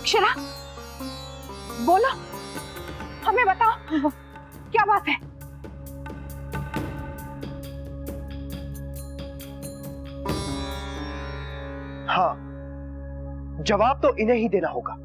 अक्षरा, बोलो, हमें बताओ क्या बात है। हाँ, जवाब तो इन्हें ही देना होगा।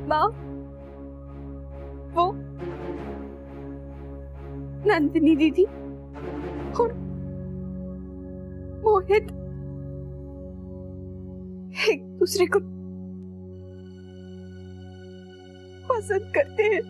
माँ, वो नंदिनी दीदी और मोहित एक दूसरे को पसंद करते हैं।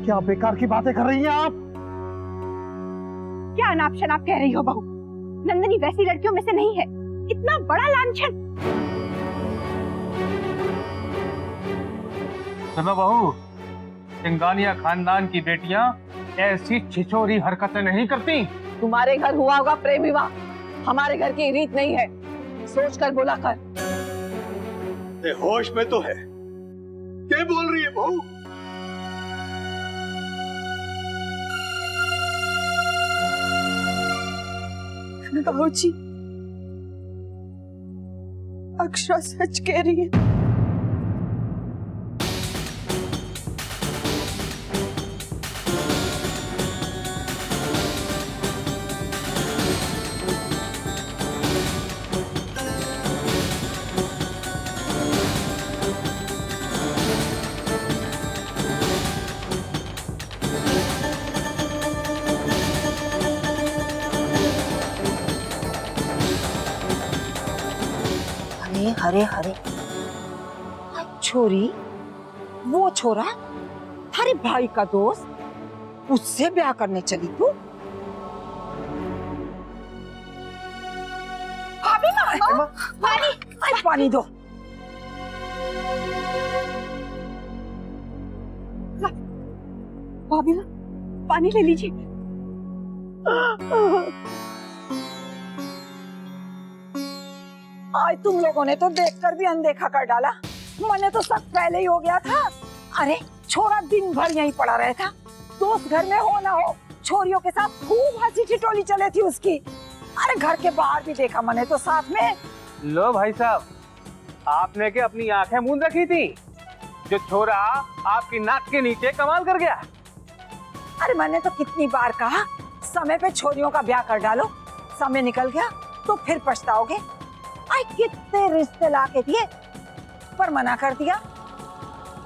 क्या बेकार की बातें कर रही हैं आप? क्या अनाप शनाप कह रही हो बहू? नंदिनी वैसी लड़कियों में से नहीं है। इतना बड़ा लांछन। सुनो बहू, सिंगानिया खानदान की बेटियां ऐसी छिछोरी हरकतें नहीं करती। तुम्हारे घर हुआ होगा प्रेम विवाह, हमारे घर की रीत नहीं है। सोच कर बोला कर। होश में तो है। क्या बोल रही है बहू? बहू जी, अक्षरा सच कह रही है। हरे हरे छोरी, वो छोरा थारे भाई का दोस्त, उससे ब्याह करने चली तू? पानी, पानी दो। भाभी माँ, पानी ले लीजिए। आज तुम लोगों ने तो देखकर भी अनदेखा कर डाला। मैंने तो सब पहले ही हो गया था। अरे छोरा दिन भर यहीं पड़ा रहता, दोस्त घर में हो ना हो, छोरियों के साथ खूब हंसी ठिठोली चले थी उसकी। अरे घर के बाहर भी देखा मैंने तो साथ में। लो भाई साहब, आपने क्या अपनी आंखें मूंद रखी थी? जो छोरा आपकी नाक के नीचे कमाल कर गया। अरे मैंने तो कितनी बार कहा, समय पे छोरियों का ब्याह कर डालो। समय निकल गया तो फिर पछताओगे। आई कितने रिश्ते लाके दिए पर मना कर दिया।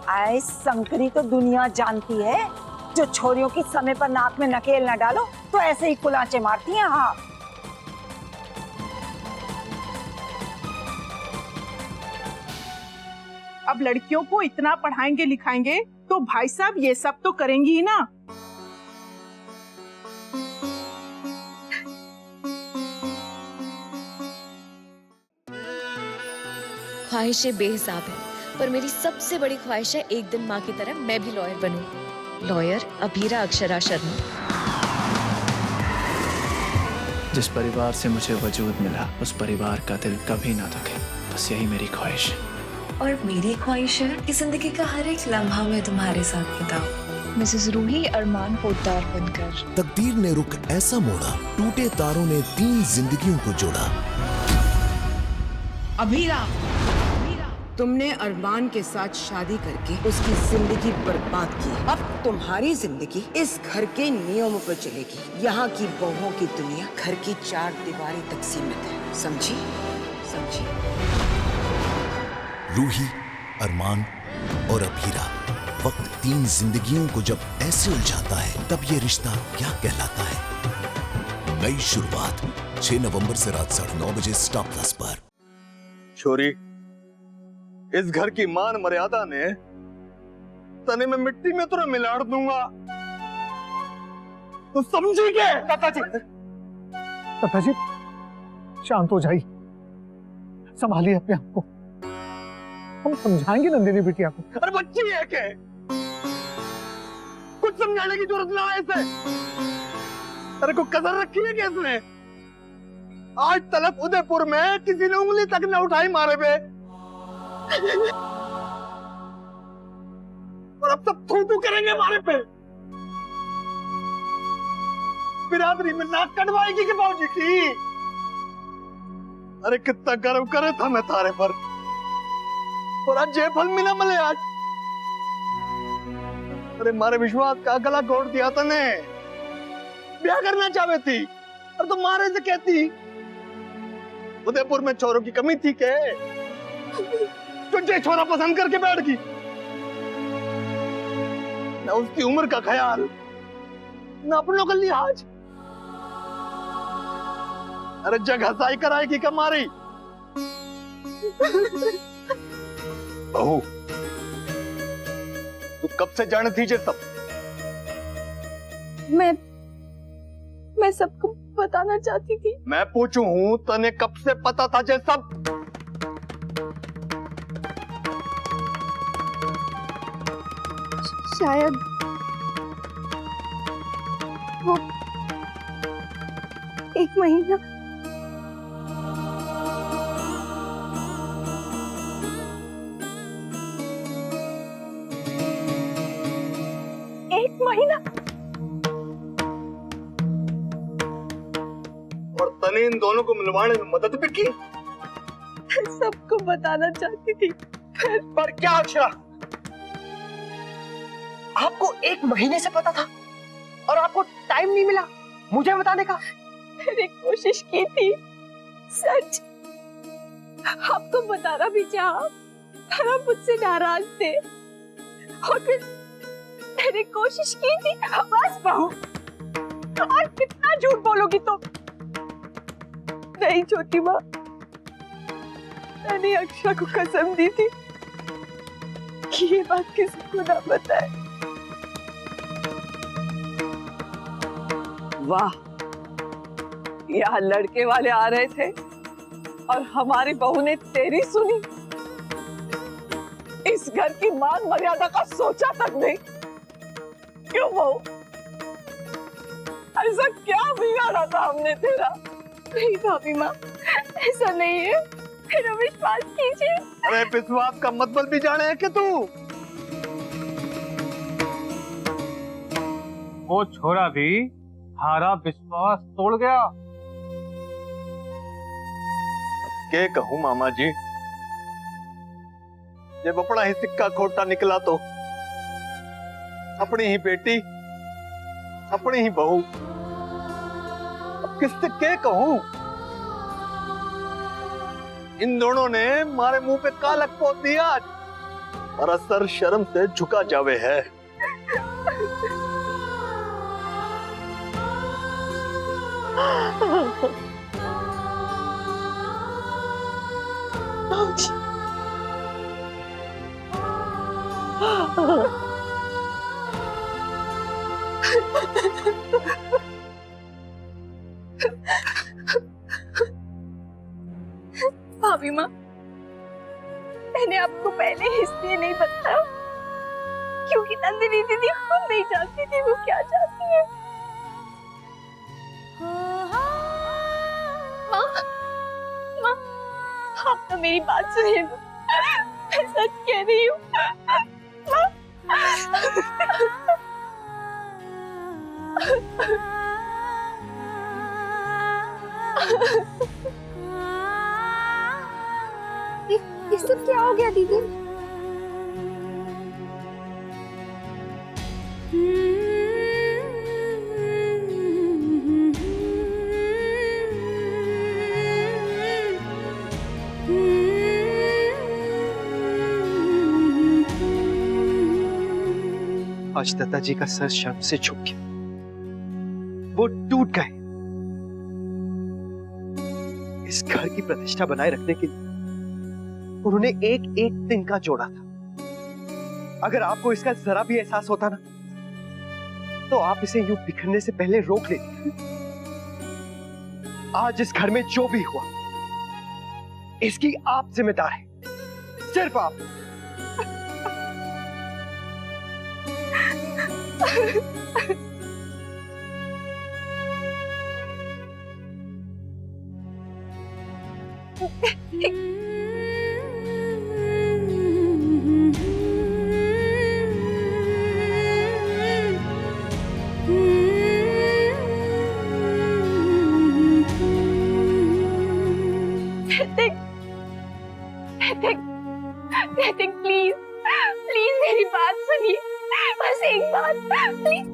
आई संकरी तो दुनिया जानती है, जो छोरियों की समय पर नाक में नकेल न डालो तो ऐसे ही कुलाचे मारती हैं। हाँ, अब लड़कियों को इतना पढ़ाएंगे लिखाएंगे तो भाई साहब ये सब तो करेंगी ही ना। ख्वाहिशें बेहिसाब है, पर मेरी सबसे बड़ी ख्वाहिश है एक दिन माँ की तरह मैं भी लॉयर बनूं। लॉयर अभीरा अक्षरा शर्मा। जिस परिवार से मुझे वजूद मिला, उस परिवार का दिल कभी ना दुखे, बस यही मेरी ख्वाहिश है। और मेरी ख्वाहिश है कि जिंदगी का हर एक लम्हा मैं तुम्हारे साथ बिताऊं। मिसेस रूही अरमान पोद्दार बनकर। तकदीर ने रुख ऐसा मोड़ा, टूटे तारों ने 3 जिंदगियों को जोड़ा। अभीरा, तुमने अरमान के साथ शादी करके उसकी जिंदगी बर्बाद की। अब तुम्हारी जिंदगी इस घर के नियमों पर चलेगी। यहाँ की बहुओं की दुनिया घर की 4 दीवारी तक सीमित है, समझी? समझी? रूही, अरमान और अभीरा, वक्त 3 जिंदगियों को जब ऐसे उलझाता है, तब ये रिश्ता क्या कहलाता है? नई शुरुआत 6 नवंबर से रात 9:30 बजे स्टार प्लस पर। छोरी, इस घर की मान मर्यादा ने तने में मिट्टी में तुरंत मिलाड़ दूंगा, तो समझी क्या? ताता जी शांत हो जाइए, संभालिए अपने आप को, हम समझाएंगे नंदिनी बिटिया को। अरे बच्ची है क्या? कुछ समझाने की जरूरत ना है इसे। अरे को कदर रखी है क्या इसने? आज तलक उदयपुर में किसी ने उंगली तक न उठाई मारे पे, और अब सब थू करेंगे मारे पे। बिरादरी में नाक कटवाएगी कि बाबूजी की? अरे कितना गर्व करे था मैं तारे पर, और आज ये फल मिला मले आज। अरे मारे विश्वास का गला घोट दिया तने, ब्याह करना चाहती थी और तुम मारे से कहती उदयपुर में छोरों की कमी थी के? तुझे छोरा पसंद करके बैठ गई, न उसकी उम्र का ख्याल, न अपनों का लिहाज। अरे जगह हसाई कराएगी क्या मारी? बहू, तू कब से जाने थी ये सब? मैं सबको बताना चाहती थी। मैं पूछू हूँ तने कब से पता था ये सब? शायद वो 1 महीना। और तने इन दोनों को मिलवाने में मदद भी की। सबको बताना चाहती थी पर क्या अक्षरा, आपको 1 महीने से पता था और आपको टाइम नहीं मिला मुझे बताने का? मैंने कोशिश की थी, सच आपको बताना भी चाहा, पर आप मुझसे नाराज थे, और फिर मैंने कोशिश की थी। बस बहू, और कितना झूठ बोलोगी तुम? नहीं छोटी माँ, मैंने अक्षरा को कसम दी थी कि ये बात किसी को ना बताए। वाह, यहाँ लड़के वाले आ रहे थे और हमारी बहू ने तेरी सुनी। इस घर की मान मर्यादा का सोचा तक नहीं। क्यों बहू, ऐसा क्या बिगाड़ा था हमने तेरा? नहीं भाभी माँ, ऐसा नहीं है, मेरा विश्वास कीजिए। अरे विश्वास का मतलब भी जाने है कि तू? वो छोरा भी हारा विश्वास तोड़ गया। के कहूँ मामा जी, जब अपना ही सिक्का खोटा निकला तो अपनी ही बेटी, अपनी ही बहू, अब किससे के कहूँ? इन दोनों ने मारे मुंह पे कालक पोत दिया और असर शर्म से झुका जावे है। भाभी माँ, मैंने आपको पहले इसलिए नहीं बताया क्योंकि नंदिनी दीदी खुद नहीं जानती थी वो क्या चाहती है। माँ, आप तो मेरी बात सुनिए, मैं सच कह रही हूँ। ये सब क्या हो गया दीदी? आज दत्ता जी का सर शर्म से झुक गया, वो टूट गए। इस घर की प्रतिष्ठा बनाए रखने के लिए उन्होंने एक एक दिन का जोड़ा था। अगर आपको इसका जरा भी एहसास होता ना, तो आप इसे यूं बिखरने से पहले रोक लेते। आज इस घर में जो भी हुआ, इसकी आप जिम्मेदार है, सिर्फ आप। ऋतिक प्लीज प्लीज मेरी बात सुनिए, बस एक बात प्लीज।